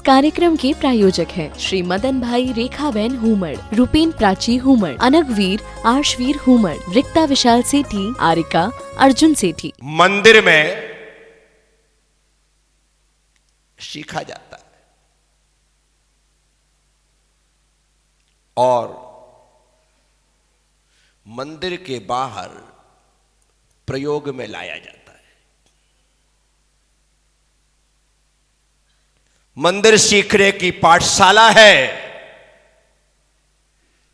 कार्यक्रम के प्रायोजक हैं श्री मदन भाई रेखाबेन हुमड़, रूपेन प्राची हुमड़, अनगवीर आर्शवीर हुमड़, रिक्ता विशाल सेठी, आरिका अर्जुन सेठी। मंदिर में सीखा जाता है और मंदिर के बाहर प्रयोग में लाया जाता है। मंदिर सीखने की पाठशाला है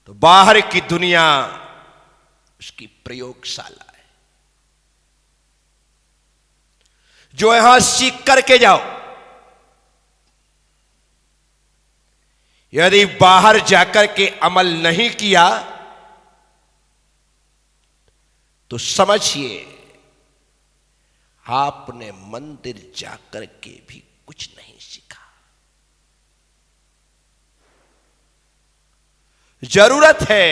तो बाहर की दुनिया उसकी प्रयोगशाला है। जो यहां सीख करके जाओ, यदि बाहर जाकर के अमल नहीं किया तो समझिए आपने मंदिर जाकर के भी कुछ नहीं सीखा। जरूरत है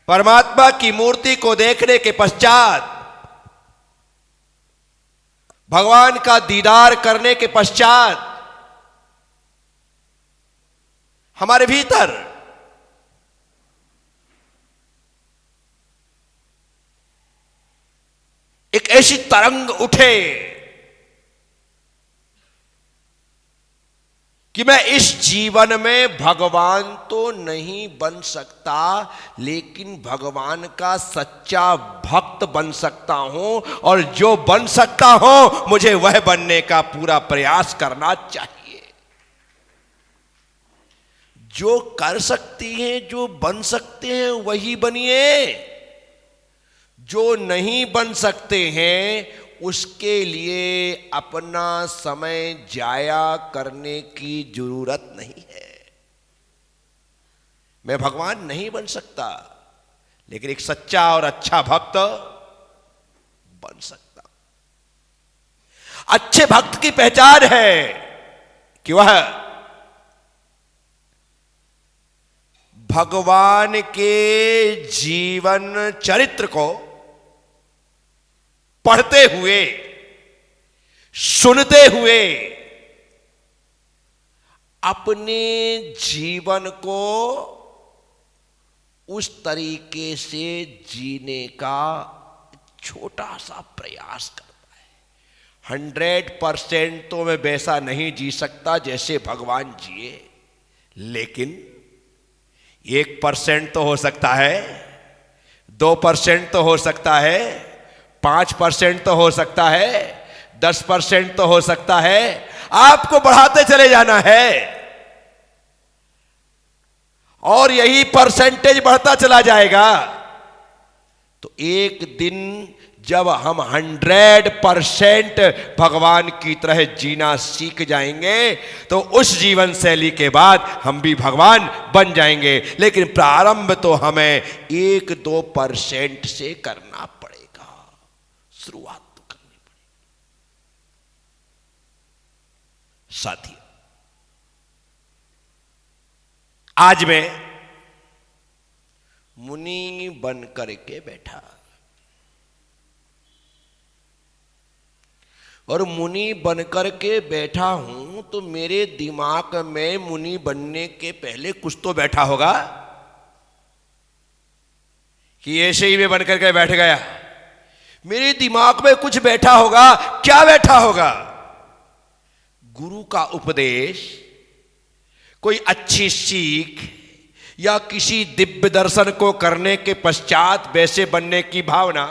परमात्मा की मूर्ति को देखने के पश्चात, भगवान का दीदार करने के पश्चात हमारे भीतर एक ऐसी तरंग उठे कि मैं इस जीवन में भगवान तो नहीं बन सकता, लेकिन भगवान का सच्चा भक्त बन सकता हूं, और जो बन सकता हूं मुझे वह बनने का पूरा प्रयास करना चाहिए। जो कर सकती हैं, जो बन सकते हैं वही बनिए। जो नहीं बन सकते हैं उसके लिए अपना समय जाया करने की जरूरत नहीं है। मैं भगवान नहीं बन सकता, लेकिन एक सच्चा और अच्छा भक्त बन सकता। अच्छे भक्त की पहचान है कि वह भगवान के जीवन चरित्र को पढ़ते हुए, सुनते हुए अपने जीवन को उस तरीके से जीने का छोटा सा प्रयास करता है। 100% तो मैं वैसा नहीं जी सकता जैसे भगवान जिए, लेकिन 1% तो हो सकता है, 2% तो हो सकता है, 5% तो हो सकता है, 10% तो हो सकता है। आपको बढ़ाते चले जाना है और यही परसेंटेज बढ़ता चला जाएगा। तो एक दिन जब हम 100% भगवान की तरह जीना सीख जाएंगे तो उस जीवन शैली के बाद हम भी भगवान बन जाएंगे। लेकिन प्रारंभ तो हमें 1-2% से करना पड़ेगा। शुरुआत तो करनी पड़ेगी। साथियों, आज मैं मुनि बन करके बैठा, और मुनि बन करके बैठा हूं तो मेरे दिमाग में मुनि बनने के पहले कुछ तो बैठा होगा कि ऐसे ही मैं बन करके बैठ गया। मेरे दिमाग में कुछ बैठा होगा। क्या बैठा होगा? गुरु का उपदेश, कोई अच्छी सीख, या किसी दिव्य दर्शन को करने के पश्चात वैसे बनने की भावना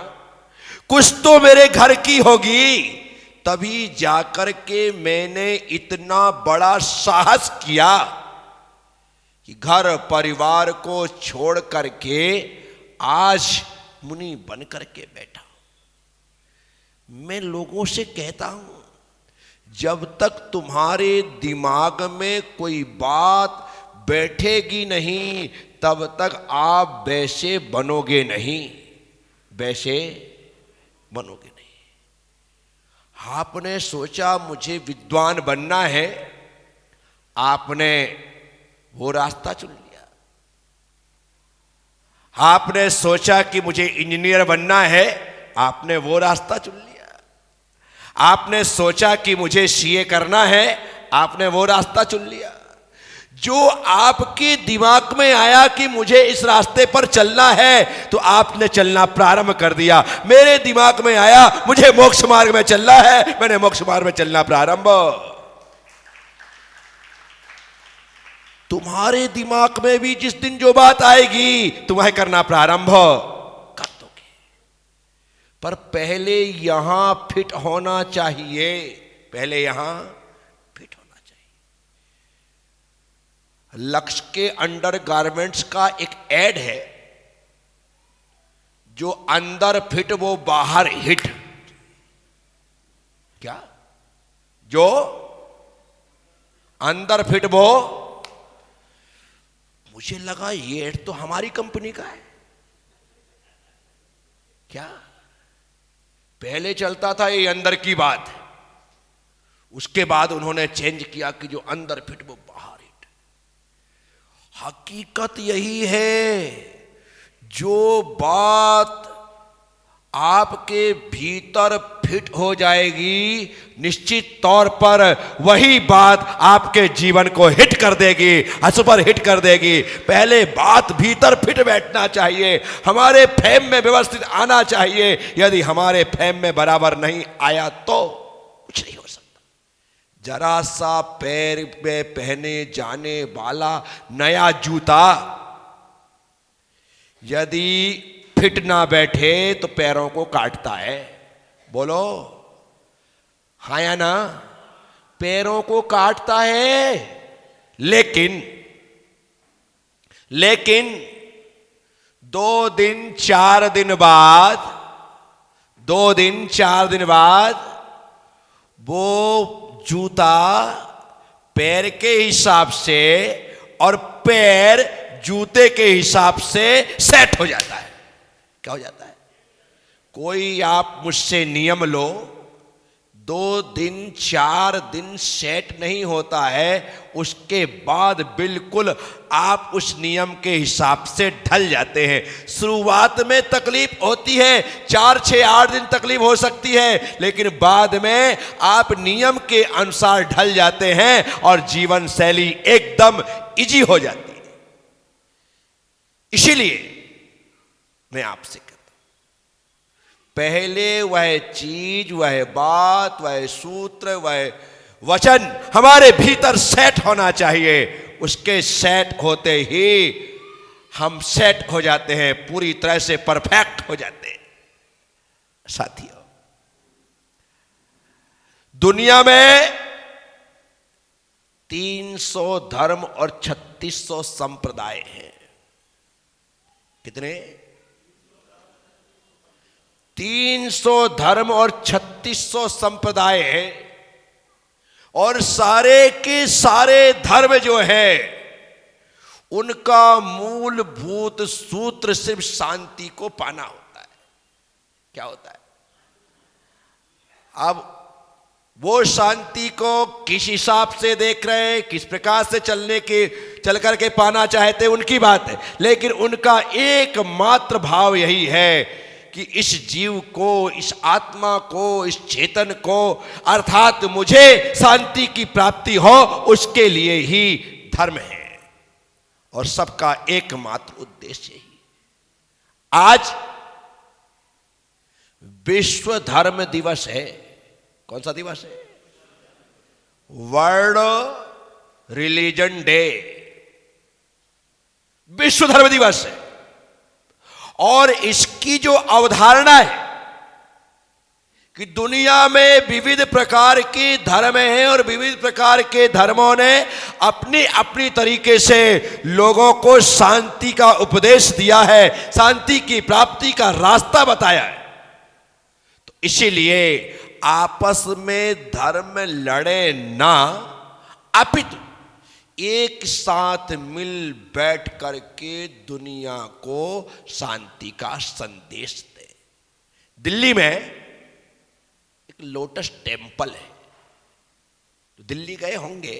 कुछ तो मेरे घर की होगी। तभी जाकर के मैंने इतना बड़ा साहस किया कि घर परिवार को छोड़ करके आज मुनि बन करके बैठा। मैं लोगों से कहता हूं, जब तक तुम्हारे दिमाग में कोई बात बैठेगी नहीं तब तक आप वैसे बनोगे नहीं, वैसे बनोगे नहीं। आपने सोचा मुझे विद्वान बनना है, आपने वो रास्ता चुन लिया। आपने सोचा कि मुझे इंजीनियर बनना है, आपने वो रास्ता चुन लिया। आपने सोचा कि मुझे सीए करना है, आपने वो रास्ता चुन लिया। जो आपके दिमाग में आया कि मुझे इस रास्ते पर चलना है, तो आपने चलना प्रारंभ कर दिया। मेरे दिमाग में आया मुझे मोक्ष मार्ग में चलना है, मैंने मोक्ष मार्ग में चलना प्रारंभ। तुम्हारे दिमाग में भी जिस दिन जो बात आएगी, तुम्हें करना प्रारंभ कर दोगे। पर पहले यहां फिट होना चाहिए, पहले यहां फिट होना चाहिए। लक्ष्य के अंडर गारमेंट्स का एक एड है, जो अंदर फिट वो बाहर हिट। क्या? जो अंदर फिट वो, मुझे लगा ये एड तो हमारी कंपनी का है। क्या? पहले चलता था ये अंदर की बात, उसके बाद उन्होंने चेंज किया कि जो अंदर फिट वो बाहर हिट। हकीकत यही है, जो बात आपके भीतर फिट हो जाएगी, निश्चित तौर पर वही बात आपके जीवन को हिट कर देगी, सुपर हिट कर देगी। पहले बात भीतर फिट बैठना चाहिए, हमारे फेम में व्यवस्थित आना चाहिए। यदि हमारे फेम में बराबर नहीं आया तो कुछ नहीं हो सकता। जरा सा पैर में पहने जाने वाला नया जूता यदि फिट ना बैठे तो पैरों को काटता है। बोलो हाँ या ना? पैरों को काटता है। लेकिन 2 दिन 4 दिन बाद, 2 दिन 4 दिन बाद वो जूता पैर के हिसाब से और पैर जूते के हिसाब से सेट हो जाता है। क्या हो जाता है? कोई आप मुझसे नियम लो, 2 दिन 4 दिन सेट नहीं होता है, उसके बाद बिल्कुल आप उस नियम के हिसाब से ढल जाते हैं। शुरुआत में तकलीफ होती है, 4 6 8 दिन तकलीफ हो सकती है, लेकिन बाद में आप नियम के अनुसार ढल जाते हैं और जीवन शैली एकदम इजी हो जाती है। इसीलिए मैं आपसे कहता हूं, पहले वह चीज, वह बात, वह सूत्र, वह वचन हमारे भीतर सेट होना चाहिए। उसके सेट होते ही हम सेट हो जाते हैं, पूरी तरह से परफेक्ट हो जाते हैं। साथियों, दुनिया में 300 धर्म और 3600 संप्रदाय हैं। कितने? 300 धर्म और 3600 संप्रदाय हैं, और सारे के सारे धर्म जो है उनका मूलभूत सूत्र सिर्फ शांति को पाना होता है। क्या होता है? अब वो शांति को किस हिसाब से देख रहे हैं, किस प्रकार से चल करके पाना चाहते हैं, उनकी बात है। लेकिन उनका एकमात्र भाव यही है कि इस जीव को, इस आत्मा को, इस चेतन को, अर्थात मुझे शांति की प्राप्ति हो, उसके लिए ही धर्म है। और सबका एकमात्र उद्देश्य ही। आज विश्व धर्म दिवस है। कौन सा दिवस है? वर्ल्ड रिलीजन डे, विश्व धर्म दिवस है। और इसकी जो अवधारणा है कि दुनिया में विविध प्रकार के धर्म हैं, और विविध प्रकार के धर्मों ने अपनी अपनी तरीके से लोगों को शांति का उपदेश दिया है, शांति की प्राप्ति का रास्ता बताया है। तो इसीलिए आपस में धर्म लड़े ना, अपितु एक साथ मिल बैठ करके दुनिया को शांति का संदेश दे। दिल्ली में एक लोटस टेम्पल है, तो दिल्ली गए होंगे,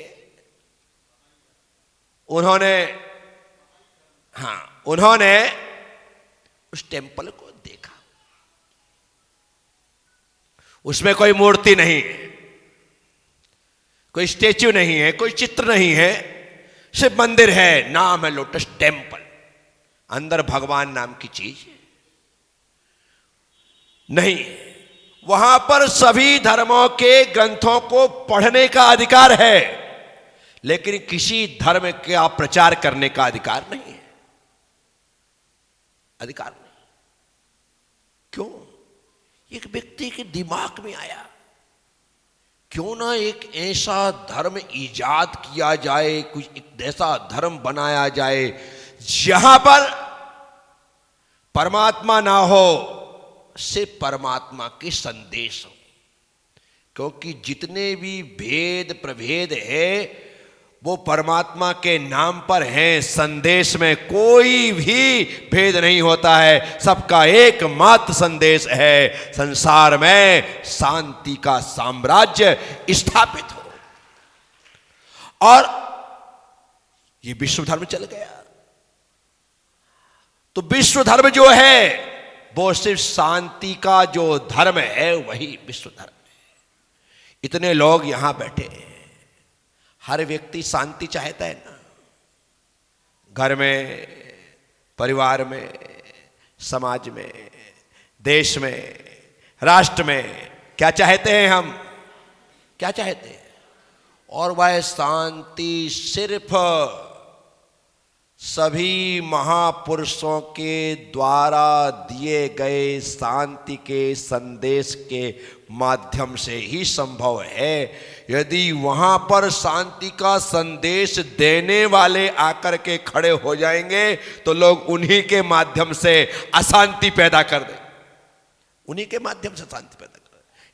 उन्होंने उस टेम्पल को देखा। उसमें कोई मूर्ति नहीं है, कोई स्टेच्यू नहीं है, कोई चित्र नहीं है, सिर्फ मंदिर है, नाम है लोटस टेम्पल। अंदर भगवान नाम की चीज नहीं। वहां पर सभी धर्मों के ग्रंथों को पढ़ने का अधिकार है, लेकिन किसी धर्म का प्रचार करने का अधिकार नहीं है। अधिकार नहीं। क्यों? एक व्यक्ति के दिमाग में आया, क्यों ना एक ऐसा धर्म इजाद किया जाए, कुछ एक ऐसा धर्म बनाया जाए जहां पर परमात्मा ना हो, सिर्फ परमात्मा के संदेश हो। क्योंकि जितने भी भेद प्रभेद है वो परमात्मा के नाम पर हैं। संदेश में कोई भी भेद नहीं होता है, सबका एकमात्र संदेश है, संसार में शांति का साम्राज्य स्थापित हो। और ये विश्व धर्म चल गया। तो विश्व धर्म जो है वो सिर्फ शांति का जो धर्म है वही विश्व धर्म है। इतने लोग यहां बैठे हैं, हर व्यक्ति शांति चाहता है ना, घर में, परिवार में, समाज में, देश में, राष्ट्र में। क्या चाहते हैं हम? क्या चाहते हैं? और वह शांति सिर्फ सभी महापुरुषों के द्वारा दिए गए शांति के संदेश के माध्यम से ही संभव है। यदि वहां पर शांति का संदेश देने वाले आकर के खड़े हो जाएंगे तो लोग उन्हीं के माध्यम से अशांति पैदा कर दें, उन्हीं के माध्यम से शांति पैदा कर।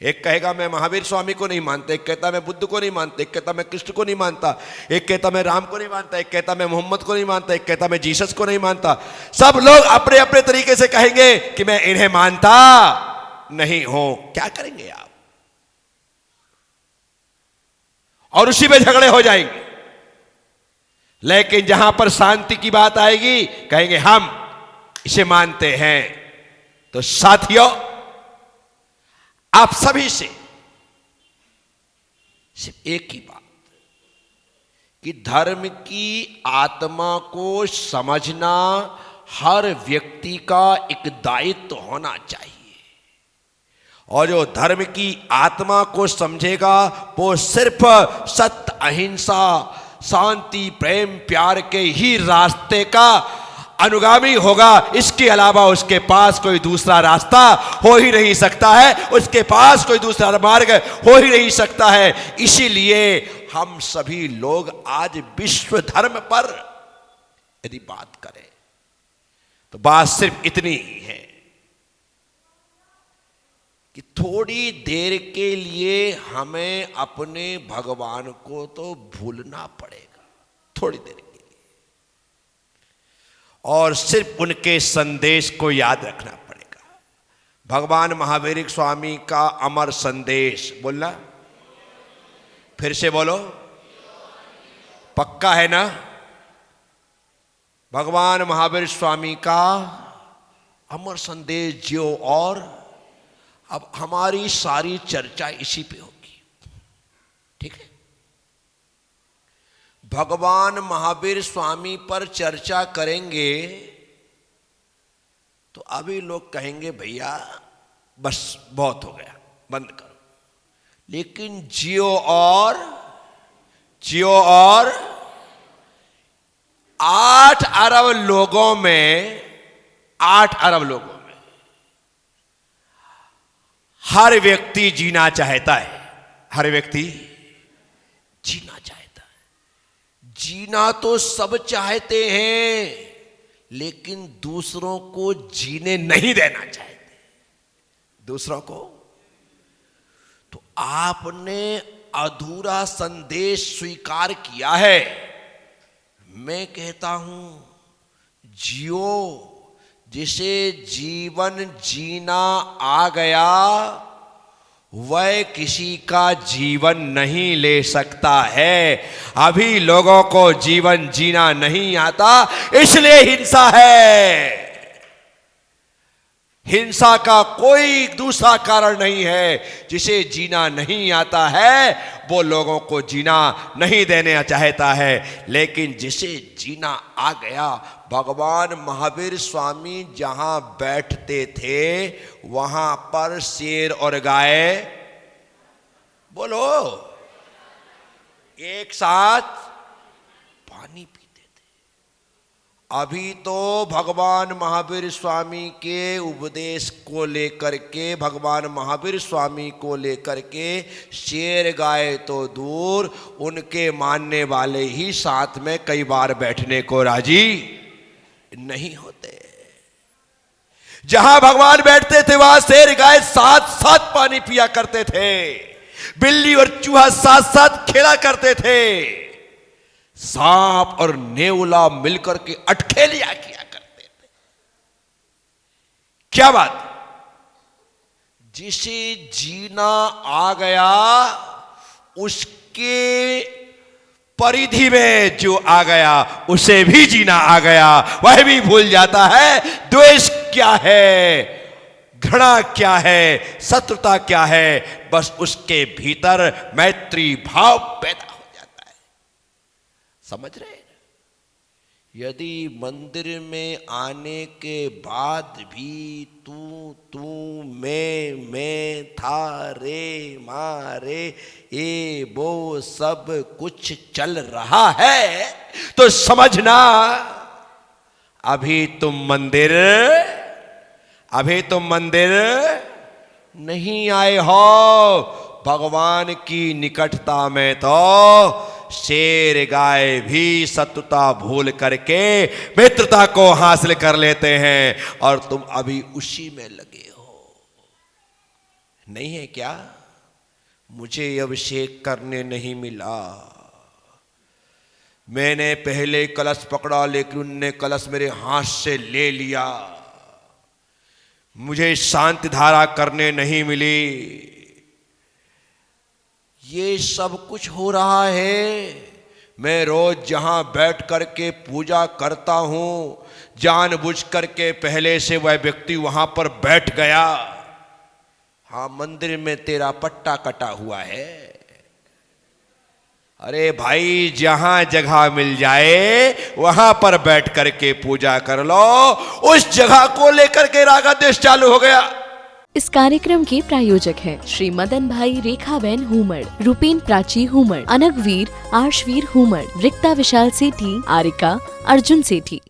एक कहेगा मैं महावीर स्वामी को नहीं मानता, एक कहता मैं बुद्ध को नहीं मानता, एक कहता मैं कृष्ण को नहीं मानता, एक कहता मैं राम को नहीं मानता, एक कहता मैं मोहम्मद को नहीं मानता, एक कहता मैं जीसस को नहीं मानता। सब लोग अपने अपने तरीके से कहेंगे कि मैं इन्हें मानता नहीं हूं। क्या करेंगे आप? और उसी में झगड़े हो जाएंगे। लेकिन जहां पर शांति की बात आएगी कहेंगे हम इसे मानते हैं। तो साथियों, आप सभी से सिर्फ एक ही बात कि धर्म की आत्मा को समझना हर व्यक्ति का एक दायित्व होना चाहिए। और जो धर्म की आत्मा को समझेगा वो सिर्फ सत्य, अहिंसा, शांति, प्रेम, प्यार के ही रास्ते का अनुगामी होगा। इसके अलावा उसके पास कोई दूसरा रास्ता हो ही नहीं सकता है, उसके पास कोई दूसरा मार्ग हो ही नहीं सकता है। इसीलिए हम सभी लोग आज विश्व धर्म पर यदि बात करें तो बात सिर्फ इतनी ही है कि थोड़ी देर के लिए हमें अपने भगवान को तो भूलना पड़ेगा, थोड़ी देर के लिए, और सिर्फ उनके संदेश को याद रखना पड़ेगा। भगवान महावीर स्वामी का अमर संदेश, बोलना, फिर से बोलो, पक्का है ना? भगवान महावीर स्वामी का अमर संदेश जियो। और अब हमारी सारी चर्चा इसी पे होगी, ठीक है? भगवान महावीर स्वामी पर चर्चा करेंगे तो अभी लोग कहेंगे भैया बस बहुत हो गया, बंद करो। लेकिन जियो और 8 अरब लोगों में, 8 अरब लोगों में हर व्यक्ति जीना चाहता है, हर व्यक्ति जीना चाहता है। जीना तो सब चाहते हैं, लेकिन दूसरों को जीने नहीं देना चाहते, दूसरों को। तो आपने अधूरा संदेश स्वीकार किया है। मैं कहता हूं जियो, जिसे जीवन जीना आ गया वह किसी का जीवन नहीं ले सकता है। अभी लोगों को जीवन जीना नहीं आता, इसलिए हिंसा है। हिंसा का कोई दूसरा कारण नहीं है। जिसे जीना नहीं आता है वो लोगों को जीना नहीं देना चाहता है, लेकिन जिसे जीना आ गया, भगवान महावीर स्वामी जहां बैठते थे वहां पर शेर और गाय, बोलो, एक साथ पानी पीते थे। अभी तो भगवान महावीर स्वामी के उपदेश को लेकर के, भगवान महावीर स्वामी को लेकर के शेर गाय तो दूर, उनके मानने वाले ही साथ में कई बार बैठने को राजी नहीं होते। जहां भगवान बैठते थे वहां शेर गाय साथ साथ पानी पिया करते थे, बिल्ली और चूहा साथ साथ खेला करते थे, सांप और नेवला मिलकर के अटखेलियां किया करते थे। क्या बात? जिसे जीना आ गया उसके परिधि में जो आ गया उसे भी जीना आ गया, वह भी भूल जाता है द्वेष क्या है, घृणा क्या है, शत्रुता क्या है। बस उसके भीतर मैत्री भाव पैदा हो जाता है। समझ रहे हैं? यदि मंदिर में आने के बाद भी तू मैं था रे मारे ये वो सब कुछ चल रहा है तो समझना अभी तुम मंदिर नहीं आए हो। भगवान की निकटता में तो शेर गाय भी शत्रुता भूल करके मित्रता को हासिल कर लेते हैं, और तुम अभी उसी में लगे हो। नहीं है क्या? मुझे अभिषेक करने नहीं मिला, मैंने पहले कलश पकड़ा लेकिन उनने कलश मेरे हाथ से ले लिया, मुझे शांति धारा करने नहीं मिली। ये सब कुछ हो रहा है। मैं रोज जहां बैठ करके पूजा करता हूं, जानबूझ करके पहले से वह व्यक्ति वहां पर बैठ गया। हाँ, मंदिर में तेरा पट्टा कटा हुआ है। अरे भाई, जहां जगह मिल जाए वहां पर बैठ करके पूजा कर लो। उस जगह को लेकर के रागा देश चालू हो गया। इस कार्यक्रम के प्रायोजक हैं श्री मदन भाई रेखाबेन हुमड़, रूपेन प्राची हुमड़, अनगवीर आर्शवीर हुमड़, रिक्ता विशाल सेठी, आरिका अर्जुन सेठी।